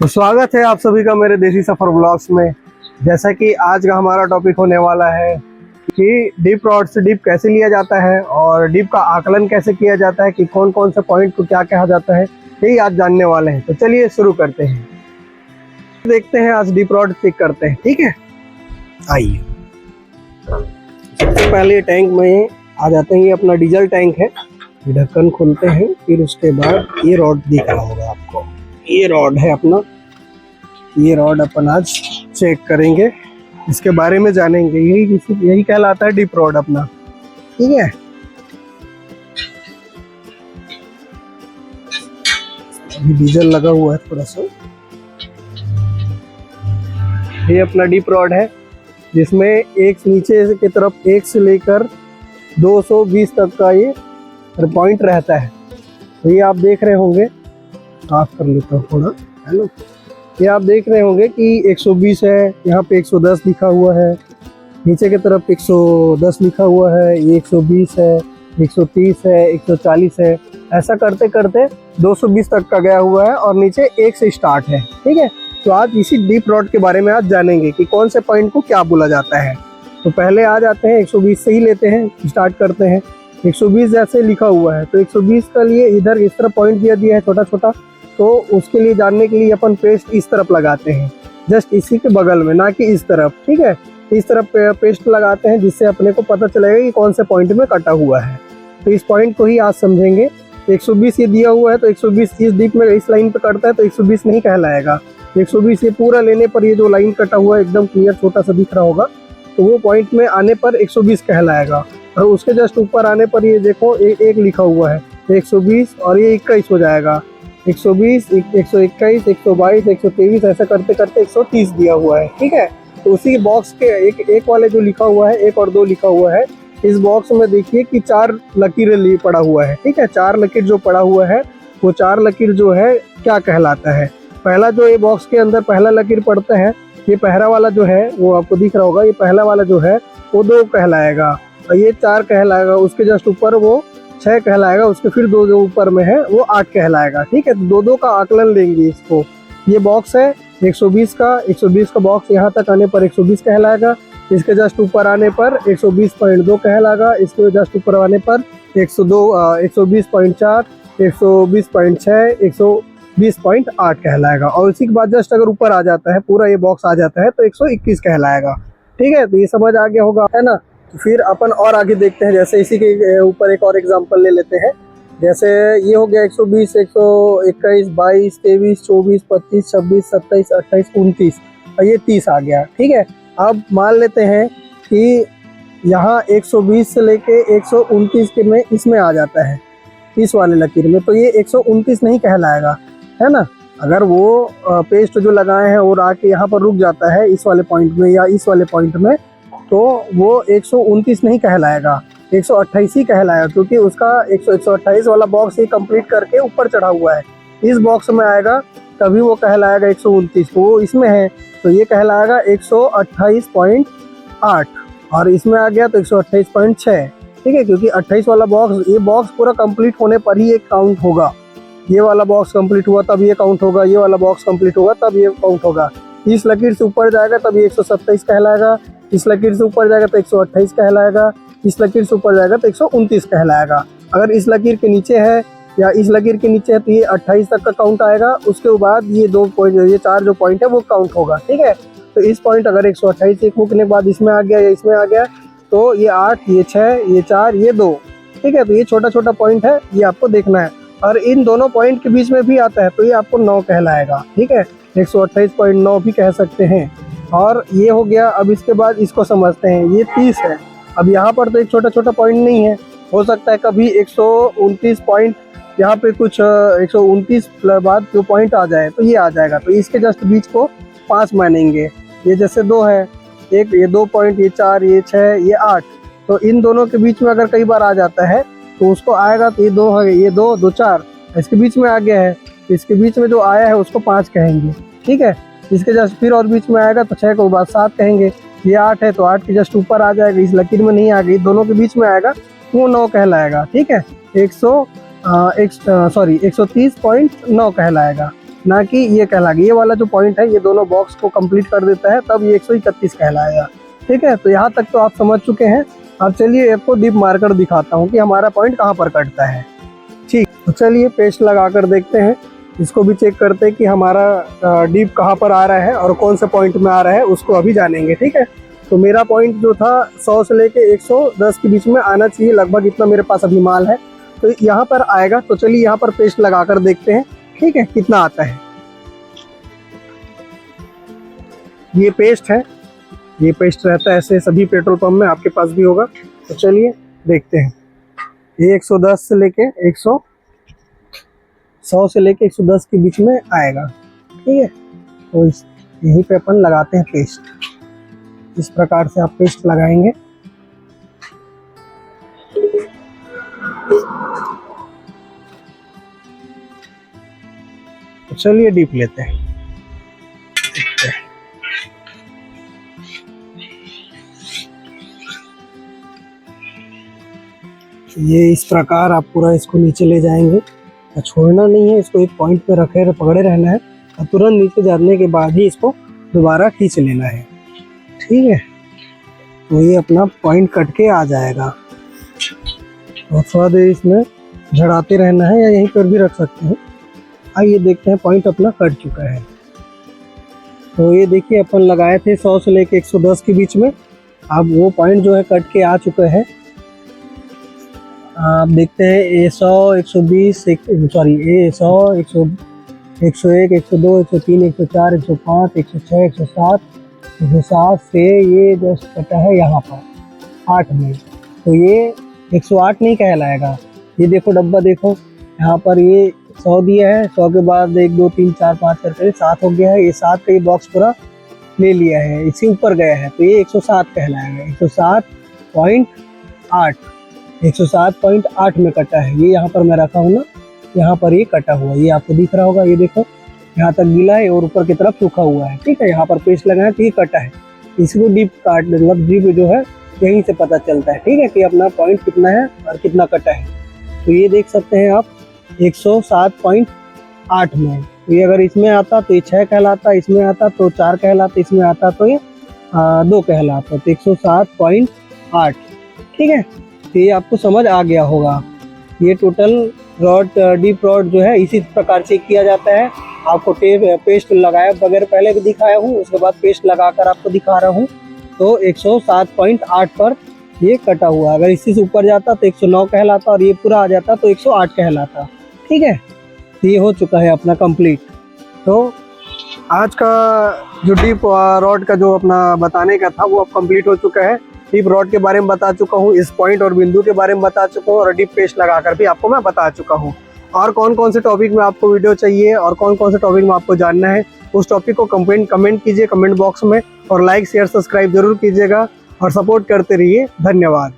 तो स्वागत है आप सभी का मेरे देसी सफर ब्लॉग्स में। जैसा कि आज का हमारा टॉपिक होने वाला है कि डीप रॉड से डीप कैसे लिया जाता है और डीप का आकलन कैसे किया जाता है, कि कौन कौन से पॉइंट को क्या कहा जाता है, यही आज जानने वाले हैं। तो चलिए शुरू करते हैं, देखते हैं आज डीप रॉड चेक करते हैं। ठीक है, आइए। सबसे पहले टैंक में आ जाते हैं। ये अपना डीजल टैंक है। ये ढक्कन खोलते हैं, फिर उसके बाद ये रॉड दिख रहा होगा आपको। ये रॉड है अपना। ये रॉड अपन आज चेक करेंगे, इसके बारे में जानेंगे। यही कहलाता है डीप रॉड अपना। ठीक है, अभी डीजल लगा हुआ है थोड़ा सा। ये अपना डीप रॉड है, जिसमें एक नीचे की तरफ 1 से लेकर 220 तक का ये पॉइंट रहता है। तो ये आप देख रहे होंगे, साफ कर लेता हूँ थोड़ा। हेलो, ये आप देख रहे होंगे कि 120 है, यहाँ पे 110 लिखा हुआ है, नीचे की तरफ 110 लिखा हुआ है, ये 120 है, 130 है, 140 है। ऐसा करते करते 220 तक का गया हुआ है और नीचे 1 से स्टार्ट है। ठीक है, तो आज इसी डीप रॉड के बारे में आज जानेंगे कि कौन से पॉइंट को क्या बोला जाता है। तो पहले आ जाते हैं 120 से ही लेते हैं, स्टार्ट करते हैं। 120 जैसे लिखा हुआ है तो 120 का लिए इधर इस तरफ पॉइंट दिया है छोटा छोटा। तो उसके लिए जानने के लिए अपन पेस्ट इस तरफ लगाते हैं, जस्ट इसी के बगल में, ना कि इस तरफ। ठीक है, इस तरफ पेस्ट लगाते हैं, जिससे अपने को पता चलेगा कि कौन से पॉइंट में कटा हुआ है। तो इस पॉइंट को ही आज समझेंगे। 120 ये दिया हुआ है तो 120 इस डीप में इस लाइन पे कटता है तो 120 नहीं कहलाएगा। 120 ये पूरा लेने पर ये जो लाइन कटा हुआ है एकदम क्लियर छोटा सा दिख रहा होगा, तो वो पॉइंट में आने पर 120 कहलाएगा। और उसके जस्ट ऊपर आने पर ये देखो एक लिखा हुआ है 120 और ये 21 हो जाएगा। 120, 121, 122, 123 ऐसा करते करते 130 दिया हुआ है। ठीक है, तो उसी बॉक्स के एक वाले जो लिखा हुआ है, 1 और 2 लिखा हुआ है, इस बॉक्स में देखिए कि 4 लकीरें पड़ा हुआ है। ठीक है, 4 लकीर जो पड़ा हुआ है वो 4 लकीर जो है क्या कहलाता है। पहला जो ये बॉक्स के अंदर पहला लकीर पड़ता है, ये पहला वाला जो है वो आपको दिख रहा होगा, ये पहला वाला जो है वो 2 कहलाएगा और ये 4 कहलाएगा। उसके जस्ट ऊपर वो 6 कहलाएगा, उसके फिर 2 जो ऊपर में है वो 8 कहलाएगा। ठीक है, तो 2 का आकलन लेंगे इसको। ये बॉक्स है 120 का, 120 का बॉक्स यहाँ तक आने पर 120 कहलाएगा। इसके जस्ट ऊपर आने पर 120.2 कहलाएगा। इसके जस्ट ऊपर आने पर 120.4, 120.6, 120.8 कहलाएगा। और उसी के बाद जस्ट अगर ऊपर आ जाता है, पूरा ये बॉक्स आ जाता है तो 121 कहलाएगा। ठीक है, तो ये समझ आ गया होगा, है ना। तो फिर अपन और आगे देखते हैं। जैसे इसी के ऊपर एक और एग्जांपल ले लेते हैं। जैसे ये हो गया 120, 121, 22, 23, 24, 25, 26, 27, 28, 29 और ये 30 आ गया। ठीक है, अब मान लेते हैं कि यहाँ 120 से लेके 129 के में इसमें आ जाता है, इस वाले लकीर में, तो ये 129 नहीं कहलाएगा, है ना। अगर वो पेस्ट जो लगाए हैं और आके यहाँ पर रुक जाता है इस वाले पॉइंट में या इस वाले पॉइंट में, तो वो 129 नहीं कहलाएगा, 128 ही कहलाएगा, क्योंकि उसका 128 वाला बॉक्स ही कंप्लीट करके ऊपर चढ़ा हुआ है। इस बॉक्स में आएगा तभी वो कहलाएगा 129, वो इसमें है तो ये कहलाएगा 128.8 और इसमें आ गया तो 128.6। ठीक है, क्योंकि 28 वाला बॉक्स, ये बॉक्स पूरा कंप्लीट होने पर ही एक काउंट होगा। ये वाला बॉक्स कंप्लीट हुआ तब ये काउंट होगा, ये वाला बॉक्स कंप्लीट होगा तब ये काउंट होगा। इस लकीर से ऊपर जाएगा तब ये 127 कहलाएगा, इस लकीर से ऊपर जाएगा तो 128 कहलाएगा, इस लकीर से ऊपर जाएगा तो 129 कहलाएगा। अगर इस लकीर के नीचे है या इस लकीर के नीचे है तो ये 28 तक का काउंट आएगा। उसके बाद ये 2 पॉइंट, ये 4 जो पॉइंट है वो काउंट होगा। ठीक है, तो इस पॉइंट अगर 128 एक मुकने के बाद इसमें आ गया या इसमें आ गया तो ये 8, ये 6, ये 4, ये 2। ठीक है, तो ये छोटा छोटा पॉइंट है, ये आपको देखना है। और इन दोनों पॉइंट के बीच में भी आता है तो ये आपको 9 कहलाएगा। ठीक है, 128.9 भी कह सकते हैं। और ये हो गया। अब इसके बाद इसको समझते हैं, ये 30 है। अब यहाँ पर तो एक छोटा छोटा पॉइंट नहीं है, हो सकता है कभी 129 पॉइंट यहाँ पे कुछ 129 बाद जो पॉइंट आ जाए तो ये आ जाएगा। तो इसके जस्ट बीच को 5 मानेंगे। ये जैसे 2 है, एक ये 2 पॉइंट, ये 4, ये 6, ये 8, तो इन दोनों के बीच में अगर कई बार आ जाता है तो उसको आएगा तो ये 2 है, ये 2, 2, 4 इसके बीच में आ गया है, इसके बीच में जो आया है उसको 5 कहेंगे। ठीक है, इसके जस्ट फिर और बीच में आएगा तो 6 को बाद 7 कहेंगे। ये 8 है तो 8 के जस्ट ऊपर आ जाएगा, इस लकीर में नहीं आ गई, दोनों के बीच में आएगा वो 9 कहलाएगा। ठीक है, 130.9 कहलाएगा। ना कि ये कहलाएगा। ये वाला जो पॉइंट है ये दोनों बॉक्स को कंप्लीट कर देता है, तब ये 131 कहलाएगा। ठीक है, तो यहाँ तक तो आप समझ चुके हैं। अब चलिए आपको डिप मार्कर दिखाता हूँ कि हमारा पॉइंट कहाँ पर कटता है। ठीक, तो चलिए पेस्ट लगा कर देखते हैं, इसको भी चेक करते हैं कि हमारा डिप कहाँ पर आ रहा है और कौन से पॉइंट में आ रहा है, उसको अभी जानेंगे। ठीक है, तो मेरा पॉइंट जो था 100 से लेके 110 के बीच में आना चाहिए, लगभग इतना मेरे पास अभी माल है, तो यहाँ पर आएगा। तो चलिए यहाँ पर पेस्ट लगा कर देखते हैं, ठीक है, कितना आता है। ये पेस्ट है, ये पेस्ट रहता है ऐसे सभी पेट्रोल पंप में, आपके पास भी होगा। तो चलिए देखते हैं, ये 110 से लेके 100 से लेके 110 के बीच में आएगा। ठीक है, तो यहीं पे अपन लगाते हैं पेस्ट। इस प्रकार से आप पेस्ट लगाएंगे। तो चलिए डीप लेते हैं, देखते हैं। ये इस प्रकार आप पूरा इसको नीचे ले जाएंगे, छोड़ना नहीं है, इसको एक पॉइंट पे रखे पकड़े रहना है और तुरंत नीचे जाने के बाद ही इसको दोबारा खींच लेना है। ठीक है, तो ये अपना पॉइंट कट के आ जाएगा और थोड़ा देर इसमें झड़ाते रहना है, या यहीं पर भी रख सकते हैं। आइए देखते हैं, पॉइंट अपना कट चुका है। तो ये देखिए अपन लगाए थे 100 से लेके 110 के बीच में, अब वो पॉइंट जो है कट के आ चुका है। आप देखते हैं ए 100, 120, सॉरी ए 100, 101, 102, 103, 104, 105, 106, 107, 107 से ये जस्ट कटा है यहाँ पर 8 में, तो ये 108 नहीं कहलाएगा। ये देखो डब्बा देखो, यहाँ पर ये 100 दिया है, 100 के बाद 1 2 3 4 5 करके 7 हो गया है। ये 7 का ये बॉक्स पूरा ले लिया है, इससे ऊपर गया है, तो ये 107 कहलाएगा। 107.8 में कटा है। ये यहाँ पर मैं रखा हूँ ना, यहाँ पर ये कटा हुआ, ये आपको दिख रहा होगा। ये देखो यहाँ तक गीला है और ऊपर की तरफ सूखा हुआ है। ठीक है, यहाँ पर पेस्ट लगा है तो ये कटा है। इसको डीप काट, मतलब डीप जो है यहीं से पता चलता है। ठीक है, कि अपना पॉइंट कितना है और कितना कटा है। तो ये देख सकते हैं आप 107.8 में। तो ये अगर इसमें आता तो ये 6 कहलाता, इसमें आता तो 4 कहलाता, इसमें आता तो ये 2 कहलाता। तो 107.8। ठीक है, तो ये आपको समझ आ गया होगा। ये टोटल रॉड, डीप रॉड जो है इसी प्रकार से किया जाता है। आपको पेस्ट लगाया बगैर पहले भी दिखाया हूँ, उसके बाद पेस्ट लगाकर आपको दिखा रहा हूँ। तो 107.8 पर ये कटा हुआ। अगर इसी से ऊपर जाता तो 109 कहलाता और ये पूरा आ जाता तो 108 कहलाता। ठीक है, तो ये हो चुका है अपना कंप्लीट। तो आज का जो डीप रॉड का जो अपना बताने का था वो अब कंप्लीट हो चुका है। डीप रॉड के बारे में बता चुका हूँ, इस पॉइंट और बिंदु के बारे में बता चुका हूँ, और डीप पेस्ट लगाकर भी आपको मैं बता चुका हूँ। और कौन कौन से टॉपिक में आपको वीडियो चाहिए और कौन कौन से टॉपिक में आपको जानना है, उस टॉपिक को कमेंट कीजिए कमेंट बॉक्स में, और लाइक शेयर सब्सक्राइब जरूर कीजिएगा और सपोर्ट करते रहिए। धन्यवाद।